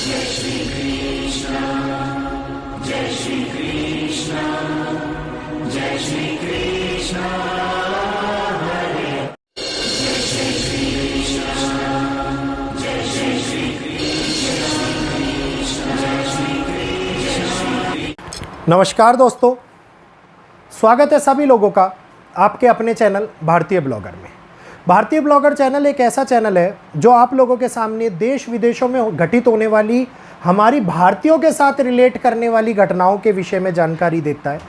जय श्री कृष्ण, जय श्री कृष्ण, जय श्री कृष्ण हरे, जय श्री कृष्ण, जय श्री कृष्ण, जय श्री कृष्ण। नमस्कार दोस्तों, स्वागत है सभी लोगों का आपके अपने चैनल भारतीय ब्लॉगर में। भारतीय ब्लॉगर चैनल एक ऐसा चैनल है जो आप लोगों के सामने देश विदेशों में घटित होने वाली हमारी भारतीयों के साथ रिलेट करने वाली घटनाओं के विषय में जानकारी देता है।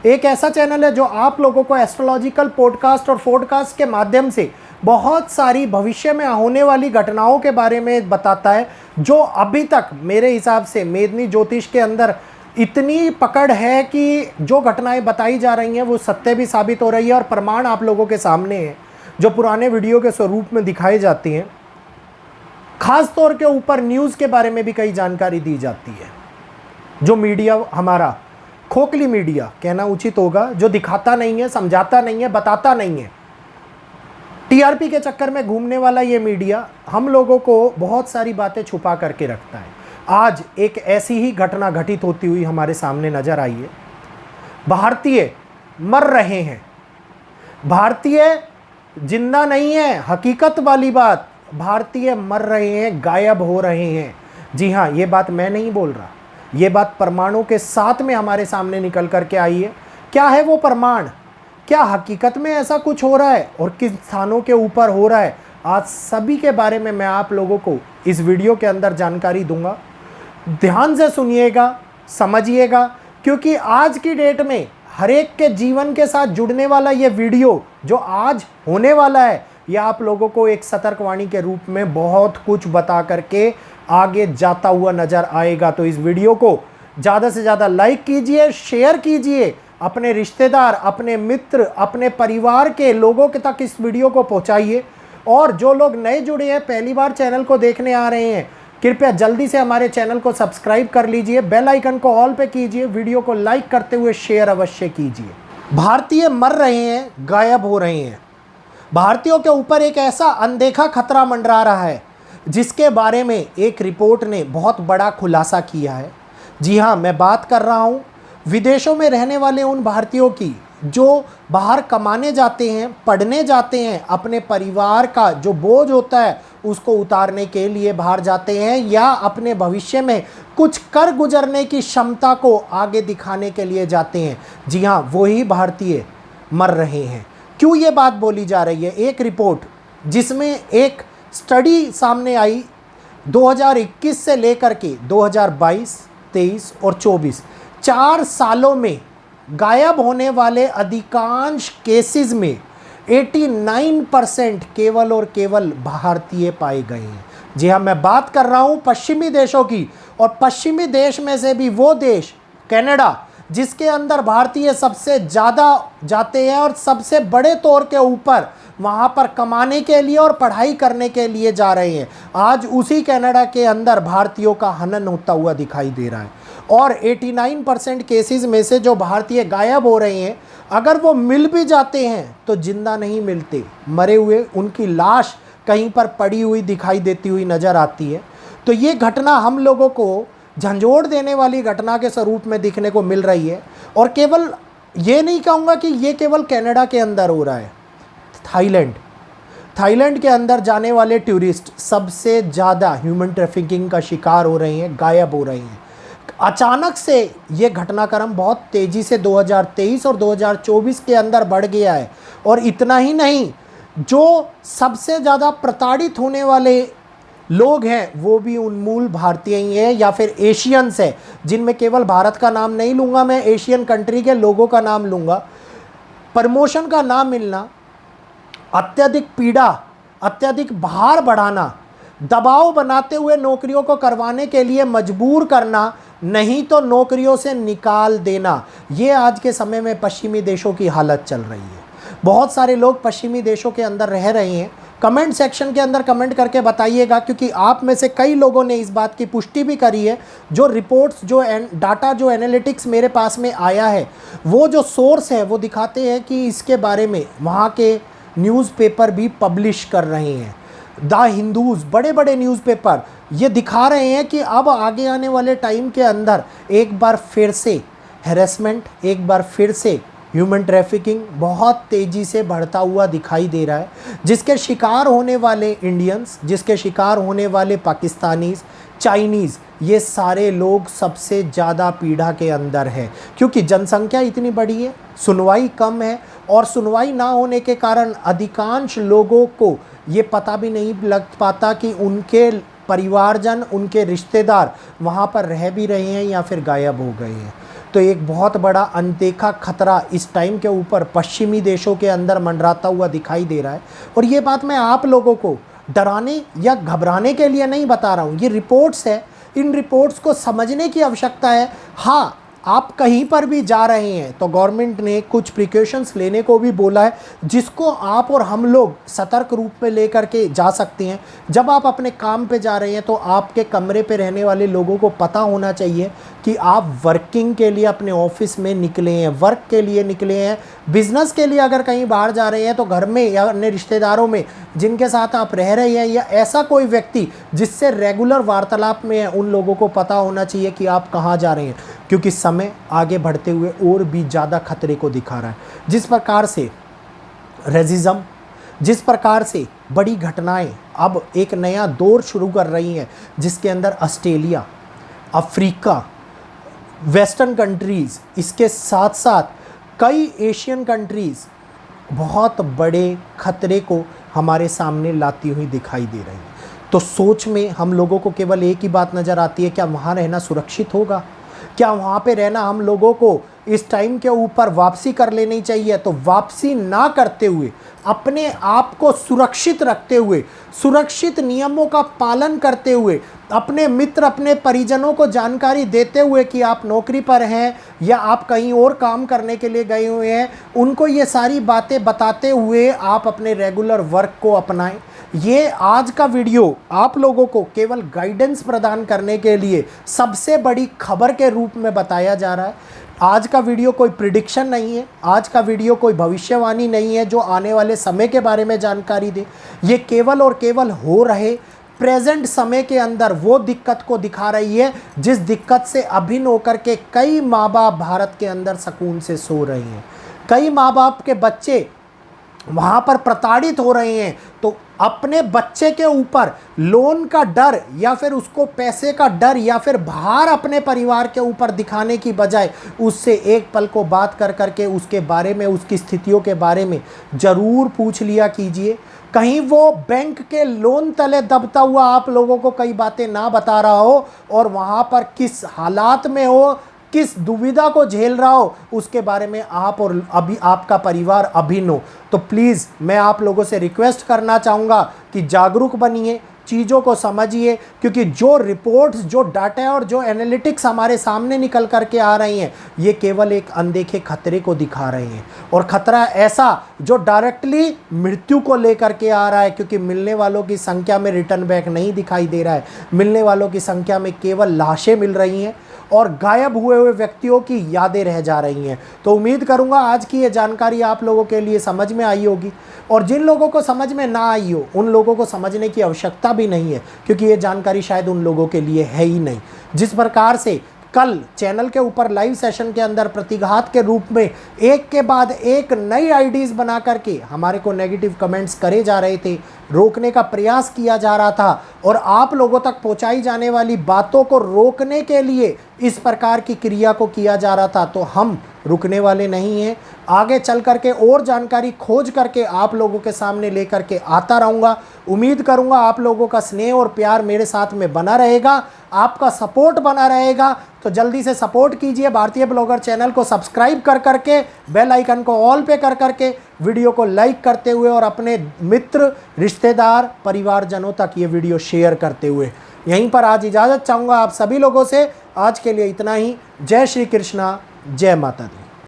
एक ऐसा चैनल है जो आप लोगों को एस्ट्रोलॉजिकल पॉडकास्ट और पॉडकास्ट के माध्यम से बहुत सारी भविष्य में होने वाली घटनाओं के बारे में बताता है, जो अभी तक मेरे हिसाब से मेदिनी ज्योतिष के अंदर इतनी पकड़ है कि जो घटनाएं बताई जा रही हैं वो सत्य भी साबित हो रही है और प्रमाण आप लोगों के सामने है, जो पुराने वीडियो के स्वरूप में दिखाई जाती हैं। खास तौर के ऊपर न्यूज़ के बारे में भी कई जानकारी दी जाती है, जो मीडिया हमारा खोखली मीडिया कहना उचित होगा, जो दिखाता नहीं है, समझाता नहीं है, बताता नहीं है। टीआरपी के चक्कर में घूमने वाला ये मीडिया हम लोगों को बहुत सारी बातें छुपा करके रखता है। आज एक ऐसी ही घटना घटित होती हुई हमारे सामने नजर आई है। भारतीय मर रहे हैं, भारतीय जिंदा नहीं है, हकीकत वाली बात, भारतीय मर रहे हैं, गायब हो रहे हैं। जी हाँ, ये बात मैं नहीं बोल रहा, ये बात प्रमाणों के साथ में हमारे सामने निकल करके आई है। क्या है वो प्रमाण, क्या हकीकत में ऐसा कुछ हो रहा है और किस स्थानों के ऊपर हो रहा है, आज सभी के बारे में मैं आप लोगों को इस वीडियो के अंदर जानकारी दूंगा। ध्यान से सुनिएगा, समझिएगा, क्योंकि आज की डेट में हर एक के जीवन के साथ जुड़ने वाला ये वीडियो जो आज होने वाला है, यह आप लोगों को एक सतर्कवाणी के रूप में बहुत कुछ बता करके आगे जाता हुआ नजर आएगा। तो इस वीडियो को ज़्यादा से ज़्यादा लाइक कीजिए, शेयर कीजिए, अपने रिश्तेदार, अपने मित्र, अपने परिवार के लोगों के तक इस वीडियो को पहुंचाइए। और जो लोग नए जुड़े हैं, पहली बार चैनल को देखने आ रहे हैं, कृपया जल्दी से हमारे चैनल को सब्सक्राइब कर लीजिए, बेल आइकन को ऑल पे कीजिए, वीडियो को लाइक करते हुए शेयर अवश्य कीजिए। भारतीय मर रहे हैं, गायब हो रहे हैं। भारतीयों के ऊपर एक ऐसा अनदेखा खतरा मंडरा रहा है जिसके बारे में एक रिपोर्ट ने बहुत बड़ा खुलासा किया है। जी हाँ, मैं बात कर रहा हूँ विदेशों में रहने वाले उन भारतीयों की जो बाहर कमाने जाते हैं, पढ़ने जाते हैं, अपने परिवार का जो बोझ होता है उसको उतारने के लिए बाहर जाते हैं, या अपने भविष्य में कुछ कर गुजरने की क्षमता को आगे दिखाने के लिए जाते हैं। जी हाँ, वही भारतीय मर रहे हैं। क्यों ये बात बोली जा रही है? एक रिपोर्ट जिसमें एक स्टडी सामने आई 2021 से लेकर के 2022, 23 और 24, 4 सालों में गायब होने वाले अधिकांश केसेस में 89% केवल और केवल भारतीय पाए गए हैं। जी हाँ, मैं बात कर रहा हूँ पश्चिमी देशों की, और पश्चिमी देश में से भी वो देश कनाडा, जिसके अंदर भारतीय सबसे ज़्यादा जाते हैं और सबसे बड़े तौर के ऊपर वहाँ पर कमाने के लिए और पढ़ाई करने के लिए जा रहे हैं। आज उसी कनाडा के अंदर भारतीयों का हनन होता हुआ दिखाई दे रहा है। और 89% केसेस में से जो भारतीय गायब हो रहे हैं, अगर वो मिल भी जाते हैं तो जिंदा नहीं मिलते, मरे हुए, उनकी लाश कहीं पर पड़ी हुई दिखाई देती हुई नज़र आती है। तो ये घटना हम लोगों को झंझोड़ देने वाली घटना के स्वरूप में दिखने को मिल रही है। और केवल ये नहीं कहूँगा कि ये केवल कनाडा के अंदर हो रहा है, थाईलैंड के अंदर जाने वाले टूरिस्ट सबसे ज़्यादा ह्यूमन ट्रैफिकिंग का शिकार हो रहे हैं, गायब हो रहे हैं। अचानक से ये घटनाक्रम बहुत तेज़ी से 2023 और 2024 के अंदर बढ़ गया है। और इतना ही नहीं, जो सबसे ज़्यादा प्रताड़ित होने वाले लोग हैं वो भी उन्मूल भारतीय ही हैं या फिर एशियंस हैं, जिनमें केवल भारत का नाम नहीं लूँगा मैं, एशियन कंट्री के लोगों का नाम लूँगा। प्रमोशन का नाम मिलना, अत्यधिक पीड़ा, अत्यधिक भार बढ़ाना, दबाव बनाते हुए नौकरियों को करवाने के लिए मजबूर करना, नहीं तो नौकरियों से निकाल देना, ये आज के समय में पश्चिमी देशों की हालत चल रही है। बहुत सारे लोग पश्चिमी देशों के अंदर रह रहे हैं। कमेंट सेक्शन के अंदर कमेंट करके बताइएगा, क्योंकि आप में से कई लोगों ने इस बात की पुष्टि भी करी है। जो रिपोर्ट्स, जो डाटा, जो एनालिटिक्स मेरे पास में आया है, वो जो सोर्स है वो दिखाते हैं कि इसके बारे में वहाँ के न्यूज़पेपर भी पब्लिश कर रहे हैं। द हिंदूज़, बड़े बड़े न्यूज़पेपर, ये दिखा रहे हैं कि अब आगे आने वाले टाइम के अंदर एक बार फिर से हैरेसमेंट, एक बार फिर से ह्यूमन ट्रैफिकिंग बहुत तेज़ी से बढ़ता हुआ दिखाई दे रहा है, जिसके शिकार होने वाले इंडियंस, जिसके शिकार होने वाले पाकिस्तानीज़, चाइनीज़, ये सारे लोग सबसे ज़्यादा पीड़ा के अंदर है, क्योंकि जनसंख्या इतनी बड़ी है, सुनवाई कम है, और सुनवाई ना होने के कारण अधिकांश लोगों को ये पता भी नहीं लग पाता कि उनके परिवारजन, उनके रिश्तेदार वहाँ पर रह भी रहे हैं या फिर गायब हो गए हैं। तो एक बहुत बड़ा अनदेखा खतरा इस टाइम के ऊपर पश्चिमी देशों के अंदर मंडराता हुआ दिखाई दे रहा है। और ये बात मैं आप लोगों को डराने या घबराने के लिए नहीं बता रहा हूँ, ये रिपोर्ट्स है, इन रिपोर्ट्स को समझने की आवश्यकता है। हाँ, आप कहीं पर भी जा रहे हैं तो गवर्नमेंट ने कुछ प्रिकॉशंस लेने को भी बोला है, जिसको आप और हम लोग सतर्क रूप में लेकर के जा सकते हैं। जब आप अपने काम पे जा रहे हैं तो आपके कमरे पे रहने वाले लोगों को पता होना चाहिए कि आप वर्किंग के लिए अपने ऑफिस में निकले हैं, वर्क के लिए निकले हैं। बिजनेस के लिए अगर कहीं बाहर जा रहे हैं तो घर में या अन्य रिश्तेदारों में जिनके साथ आप रह रहे हैं या ऐसा कोई व्यक्ति जिससे रेगुलर वार्तालाप में है, उन लोगों को पता होना चाहिए कि आप कहाँ जा रहे हैं, क्योंकि समय आगे बढ़ते हुए और भी ज़्यादा खतरे को दिखा रहा है। जिस प्रकार से रेसिज्म, जिस प्रकार से बड़ी घटनाएं अब एक नया दौर शुरू कर रही हैं, जिसके अंदर ऑस्ट्रेलिया, अफ्रीका, वेस्टर्न कंट्रीज़, इसके साथ साथ कई एशियन कंट्रीज़ बहुत बड़े खतरे को हमारे सामने लाती हुई दिखाई दे रही हैं। तो सोच में हम लोगों को केवल एक ही बात नज़र आती है, क्या वहाँ रहना सुरक्षित होगा? क्या वहाँ पे रहना हम लोगों को इस टाइम के ऊपर वापसी कर लेनी चाहिए? तो वापसी ना करते हुए, अपने आप को सुरक्षित रखते हुए, सुरक्षित नियमों का पालन करते हुए, अपने मित्र, अपने परिजनों को जानकारी देते हुए कि आप नौकरी पर हैं या आप कहीं और काम करने के लिए गए हुए हैं, उनको ये सारी बातें बताते हुए आप अपने रेगुलर वर्क को अपनाएं। ये आज का वीडियो आप लोगों को केवल गाइडेंस प्रदान करने के लिए सबसे बड़ी खबर के रूप में बताया जा रहा है। आज का वीडियो कोई प्रिडिक्शन नहीं है, आज का वीडियो कोई भविष्यवाणी नहीं है जो आने वाले समय के बारे में जानकारी दे। ये केवल और केवल हो रहे प्रेजेंट समय के अंदर वो दिक्कत को दिखा रही है, जिस दिक्कत से अभिन्न होकर के कई माँ बाप भारत के अंदर सुकून से सो रहे हैं। कई माँ बाप के बच्चे वहाँ पर प्रताड़ित हो रहे हैं, तो अपने बच्चे के ऊपर लोन का डर या फिर उसको पैसे का डर या फिर भार अपने परिवार के ऊपर दिखाने की बजाय उससे एक पल को बात कर करके उसके बारे में, उसकी स्थितियों के बारे में ज़रूर पूछ लिया कीजिए। कहीं वो बैंक के लोन तले दबता हुआ आप लोगों को कई बातें ना बता रहा हो और वहाँ पर किस हालात में हो, किस दुविधा को झेल रहा हो, उसके बारे में आप और अभी आपका परिवार अभिन्न हो। तो प्लीज़ मैं आप लोगों से रिक्वेस्ट करना चाहूँगा कि जागरूक बनिए, चीज़ों को समझिए, क्योंकि जो रिपोर्ट्स, जो डाटा और जो एनालिटिक्स हमारे सामने निकल करके आ रही हैं, ये केवल एक अनदेखे खतरे को दिखा रहे हैं। और ख़तरा ऐसा जो डायरेक्टली मृत्यु को लेकर के आ रहा है, क्योंकि मिलने वालों की संख्या में रिटर्न बैक नहीं दिखाई दे रहा है, मिलने वालों की संख्या में केवल लाशें मिल रही हैं और गायब हुए हुए व्यक्तियों की यादें रह जा रही हैं। तो उम्मीद करूंगा आज की ये जानकारी आप लोगों के लिए समझ में आई होगी, और जिन लोगों को समझ में ना आई हो उन लोगों को समझने की आवश्यकता भी नहीं है, क्योंकि ये जानकारी शायद उन लोगों के लिए है ही नहीं। जिस प्रकार से कल चैनल के ऊपर लाइव सेशन के अंदर प्रतिघात के रूप में एक के बाद एक नई आईडीज़ बना करके हमारे को नेगेटिव कमेंट्स करे जा रहे थे, रोकने का प्रयास किया जा रहा था, और आप लोगों तक पहुंचाई जाने वाली बातों को रोकने के लिए इस प्रकार की क्रिया को किया जा रहा था, तो हम रुकने वाले नहीं हैं। आगे चल करके और जानकारी खोज करके आप लोगों के सामने लेकर के आता रहूँगा। उम्मीद करूँगा आप लोगों का स्नेह और प्यार मेरे साथ में बना रहेगा, आपका सपोर्ट बना रहेगा। तो जल्दी से सपोर्ट कीजिए, भारतीय ब्लॉगर चैनल को सब्सक्राइब कर करके, बेल आइकन को ऑल पे कर करके, वीडियो को लाइक करते हुए और अपने मित्र, रिश्तेदार, परिवारजनों तक ये वीडियो शेयर करते हुए यहीं पर आज इजाज़त चाहूँगा आप सभी लोगों से। आज के लिए इतना ही। जय श्री कृष्णा, जय माता दी।